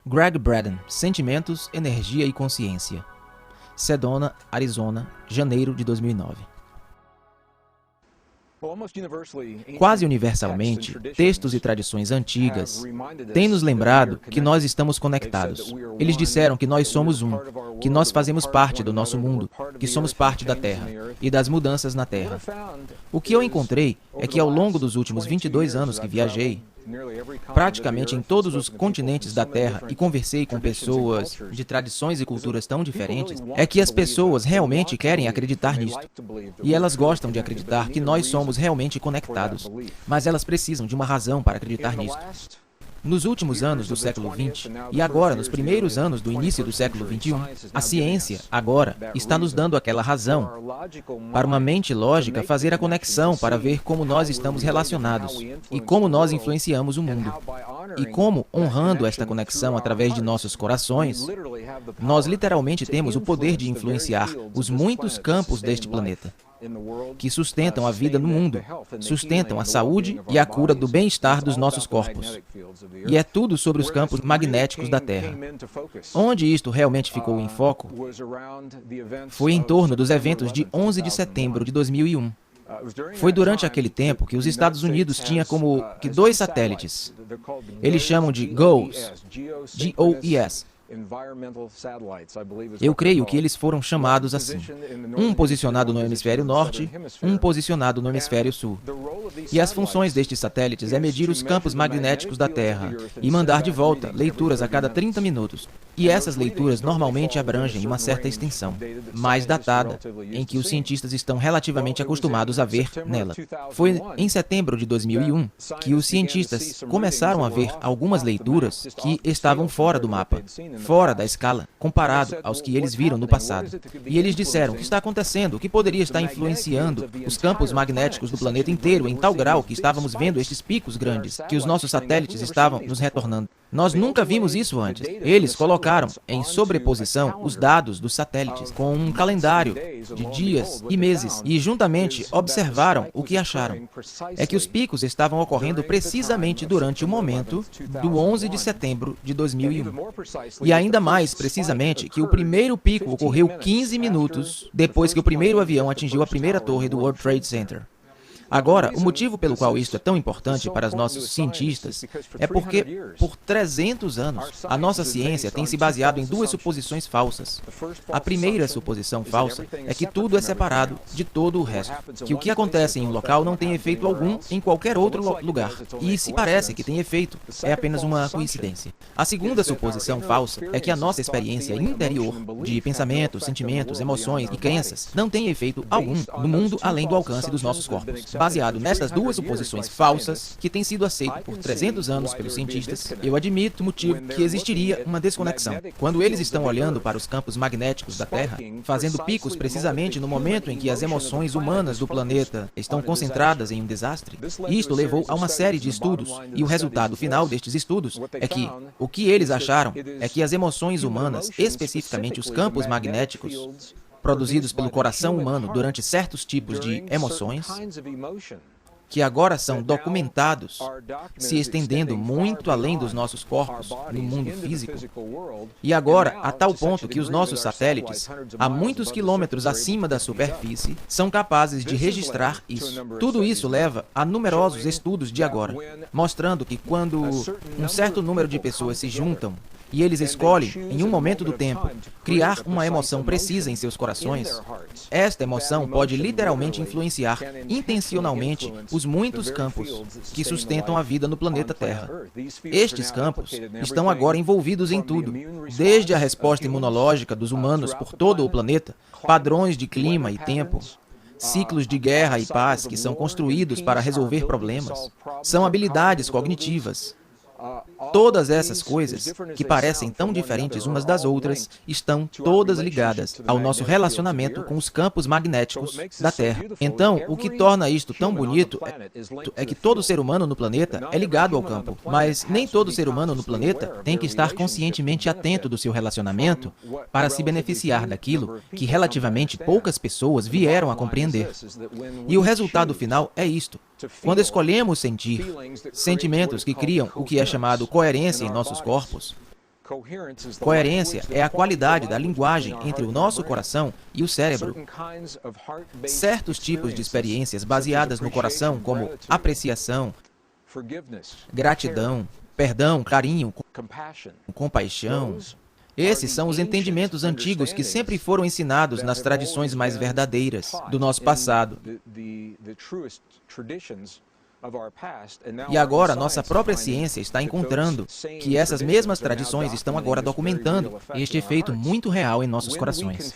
Gregg Braden, Sentimentos, Energia e Consciência. Sedona, Arizona, janeiro de 2009. Quase universalmente, textos e tradições antigas têm nos lembrado que nós estamos conectados. Eles disseram que nós somos um, que nós fazemos parte do nosso mundo, que somos parte da Terra e das mudanças na Terra. O que eu encontrei é que ao longo dos últimos 22 anos que viajei, praticamente em todos os continentes da Terra e conversei com pessoas de tradições e culturas tão diferentes, é que as pessoas realmente querem acreditar nisto. E elas gostam de acreditar que nós somos realmente conectados, mas elas precisam de uma razão para acreditar nisto. Nos últimos anos do século XX, e agora nos primeiros anos do início do século XXI, a ciência, agora, está nos dando aquela razão para uma mente lógica fazer a conexão para ver como nós estamos relacionados e como nós influenciamos o mundo. E como, honrando esta conexão através de nossos corações, nós literalmente temos o poder de influenciar os muitos campos deste planeta, que sustentam a vida no mundo, sustentam a saúde e a cura do bem-estar dos nossos corpos. E é tudo sobre os campos magnéticos da Terra. Onde isto realmente ficou em foco foi em torno dos eventos de 11 de setembro de 2001. Foi durante aquele tempo que os Estados Unidos tinha como que dois satélites. Eles chamam de GOES, G-O-E-S. Eu creio que eles foram chamados assim. Um posicionado no hemisfério norte, um posicionado no hemisfério sul. E as funções destes satélites é medir os campos magnéticos da Terra e mandar de volta leituras a cada 30 minutos. E essas leituras normalmente abrangem uma certa extensão, mais datada, em que os cientistas estão relativamente acostumados a ver nela. Foi em setembro de 2001 que os cientistas começaram a ver algumas leituras que estavam fora do mapa, fora da escala, comparado aos que eles viram no passado. E eles disseram: o que está acontecendo? O que poderia estar influenciando os campos magnéticos do planeta inteiro em tal grau que estávamos vendo estes picos grandes, que os nossos satélites estavam nos retornando? Nós nunca vimos isso antes. Eles colocaram em sobreposição os dados dos satélites com um calendário de dias e meses e juntamente observaram o que acharam. É que os picos estavam ocorrendo precisamente durante o momento do 11 de setembro de 2001. E ainda mais precisamente que o primeiro pico ocorreu 15 minutos depois que o primeiro avião atingiu a primeira torre do World Trade Center. Agora, o motivo pelo qual isto é tão importante para os nossos cientistas é porque, por 300 anos, a nossa ciência tem se baseado em duas suposições falsas. A primeira suposição falsa é que tudo é separado de todo o resto, que o que acontece em um local não tem efeito algum em qualquer outro lugar, e se parece que tem efeito, é apenas uma coincidência. A segunda suposição falsa é que a nossa experiência interior, de pensamentos, sentimentos, emoções e crenças, não tem efeito algum no mundo além do alcance dos nossos corpos. Baseado nestas duas suposições falsas, que têm sido aceitas por 300 anos pelos cientistas, eu admito o motivo que existiria uma desconexão. Quando eles estão olhando para os campos magnéticos da Terra, fazendo picos precisamente no momento em que as emoções humanas do planeta estão concentradas em um desastre, isto levou a uma série de estudos, e o resultado final destes estudos é que o que eles acharam é que as emoções humanas, especificamente os campos magnéticos, produzidos pelo coração humano durante certos tipos de emoções, que agora são documentados, se estendendo muito além dos nossos corpos no mundo físico, e agora a tal ponto que os nossos satélites, a muitos quilômetros acima da superfície, são capazes de registrar isso. Tudo isso leva a numerosos estudos de agora, mostrando que quando um certo número de pessoas se juntam e eles escolhem, em um momento do tempo, criar uma emoção precisa em seus corações, esta emoção pode literalmente influenciar intencionalmente os muitos campos que sustentam a vida no planeta Terra. Estes campos estão agora envolvidos em tudo, desde a resposta imunológica dos humanos por todo o planeta, padrões de clima e tempo, ciclos de guerra e paz que são construídos para resolver problemas, são habilidades cognitivas. Todas essas coisas, que parecem tão diferentes umas das outras, estão todas ligadas ao nosso relacionamento com os campos magnéticos da Terra. Então, o que torna isto tão bonito é que todo ser humano no planeta é ligado ao campo, mas nem todo ser humano no planeta tem que estar conscientemente atento do seu relacionamento para se beneficiar daquilo que relativamente poucas pessoas vieram a compreender. E o resultado final é isto. Quando escolhemos sentir sentimentos que criam o que é chamado coerência em nossos corpos, Coerência é a qualidade da linguagem entre o nosso coração e o cérebro. Certos tipos de experiências baseadas no coração, como apreciação, gratidão, perdão, carinho, compaixão, esses são os entendimentos antigos que sempre foram ensinados nas tradições mais verdadeiras do nosso passado. E agora, nossa própria ciência está encontrando que essas mesmas tradições estão agora documentando este efeito muito real em nossos corações.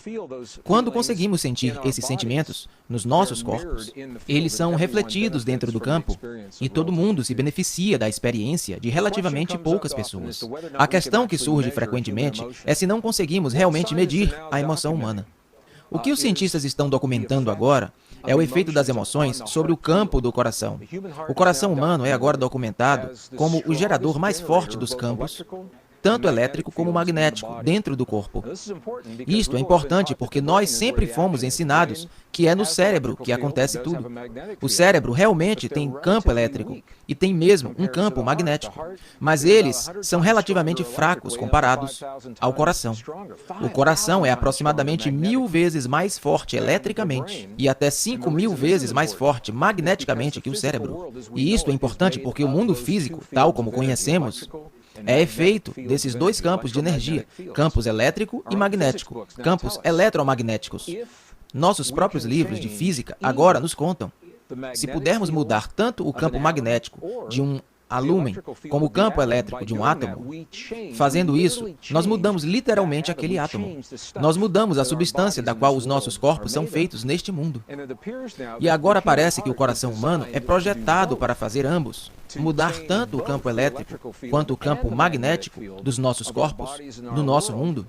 Quando conseguimos sentir esses sentimentos nos nossos corpos, eles são refletidos dentro do campo e todo mundo se beneficia da experiência de relativamente poucas pessoas. A questão que surge frequentemente é se não conseguimos realmente medir a emoção humana. O que os cientistas estão documentando agora é o efeito das emoções sobre o campo do coração. O coração humano é agora documentado como o gerador mais forte dos campos, tanto elétrico como magnético, dentro do corpo. Isto é importante porque nós sempre fomos ensinados que é no cérebro que acontece tudo. O cérebro realmente tem campo elétrico e tem mesmo um campo magnético, mas eles são relativamente fracos comparados ao coração. O coração é aproximadamente 1000 vezes mais forte eletricamente e até 5000 vezes mais forte magneticamente que o cérebro. E isto é importante porque o mundo físico, tal como conhecemos, é efeito desses dois campos de energia, campos elétrico e magnético, campos eletromagnéticos. Nossos próprios livros de física agora nos contam. Se pudermos mudar tanto o campo magnético de um alúmen como o campo elétrico de um átomo, fazendo isso, nós mudamos literalmente aquele átomo. Nós mudamos a substância da qual os nossos corpos são feitos neste mundo. E agora parece que o coração humano é projetado para fazer ambos, mudar tanto o campo elétrico quanto o campo magnético dos nossos corpos, no nosso mundo.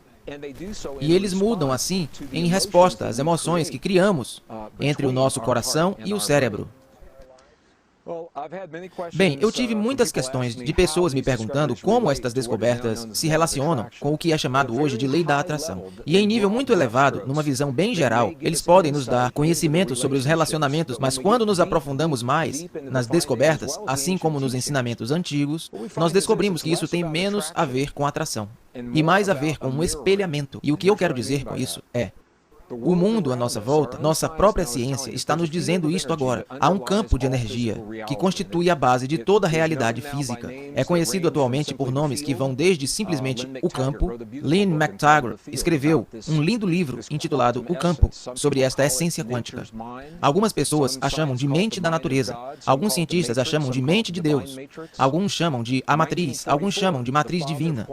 E eles mudam assim em resposta às emoções que criamos entre o nosso coração e o cérebro. Bem, eu tive muitas questões de pessoas me perguntando como estas descobertas se relacionam com o que é chamado hoje de lei da atração. E em nível muito elevado, numa visão bem geral, eles podem nos dar conhecimento sobre os relacionamentos, mas quando nos aprofundamos mais nas descobertas, assim como nos ensinamentos antigos, nós descobrimos que isso tem menos a ver com atração e mais a ver com um espelhamento. E o que eu quero dizer com isso é: o mundo à nossa volta, nossa própria ciência, está nos dizendo isto agora. Há um campo de energia que constitui a base de toda a realidade física. É conhecido atualmente por nomes que vão desde simplesmente o campo. Lynn McTaggart escreveu um lindo livro intitulado O Campo, sobre esta essência quântica. Algumas pessoas a chamam de mente da natureza. Alguns cientistas a chamam de mente de Deus. Alguns chamam de a matriz. Alguns chamam de matriz divina.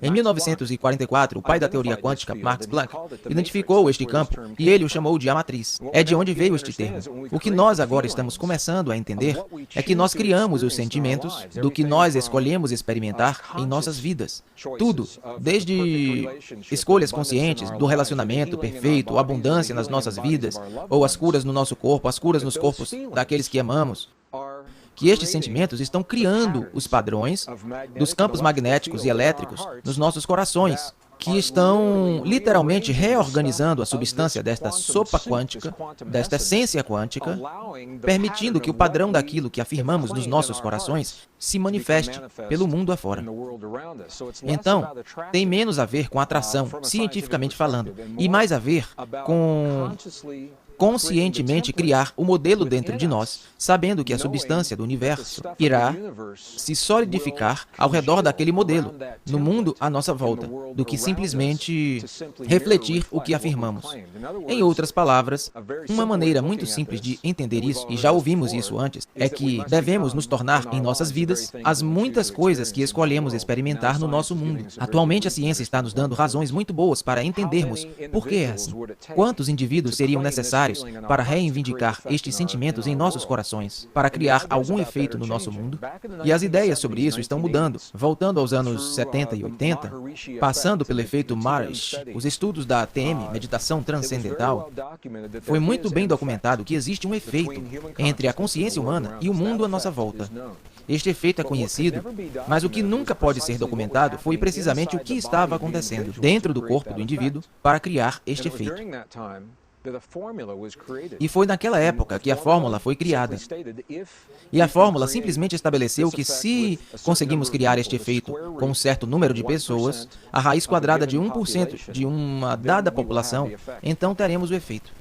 Em 1944, o pai da teoria quântica, Max Planck, identificou este campo e ele o chamou de a matriz. É de onde veio este termo. O que nós agora estamos começando a entender é que nós criamos os sentimentos do que nós escolhemos experimentar em nossas vidas. Tudo, desde escolhas conscientes do relacionamento perfeito, abundância nas nossas vidas, ou as curas no nosso corpo, as curas nos corpos daqueles que amamos, que estes sentimentos estão criando os padrões dos campos magnéticos e elétricos nos nossos corações, que estão literalmente reorganizando a substância desta sopa quântica, desta essência quântica, permitindo que o padrão daquilo que afirmamos nos nossos corações se manifeste pelo mundo afora. Então, tem menos a ver com atração, cientificamente falando, e mais a ver com conscientemente criar o modelo dentro de nós, sabendo que a substância do universo irá se solidificar ao redor daquele modelo, no mundo à nossa volta, do que simplesmente refletir o que afirmamos. Em outras palavras, uma maneira muito simples de entender isso, e já ouvimos isso antes, é que devemos nos tornar em nossas vidas as muitas coisas que escolhemos experimentar no nosso mundo. Atualmente a ciência está nos dando razões muito boas para entendermos por que é assim. Quantos indivíduos seriam necessários para reivindicar estes sentimentos em nossos corações, para criar algum efeito no nosso mundo? E as ideias sobre isso estão mudando. Voltando aos anos 70 e 80, passando pelo efeito Marish, os estudos da ATM, meditação transcendental, foi muito bem documentado que existe um efeito entre a consciência humana e o mundo à nossa volta. Este efeito é conhecido, mas o que nunca pode ser documentado foi precisamente o que estava acontecendo dentro do corpo do indivíduo para criar este efeito. E foi naquela época que a fórmula foi criada. E a fórmula simplesmente estabeleceu que se conseguimos criar este efeito com um certo número de pessoas, a raiz quadrada de 1% de uma dada população, então teremos o efeito.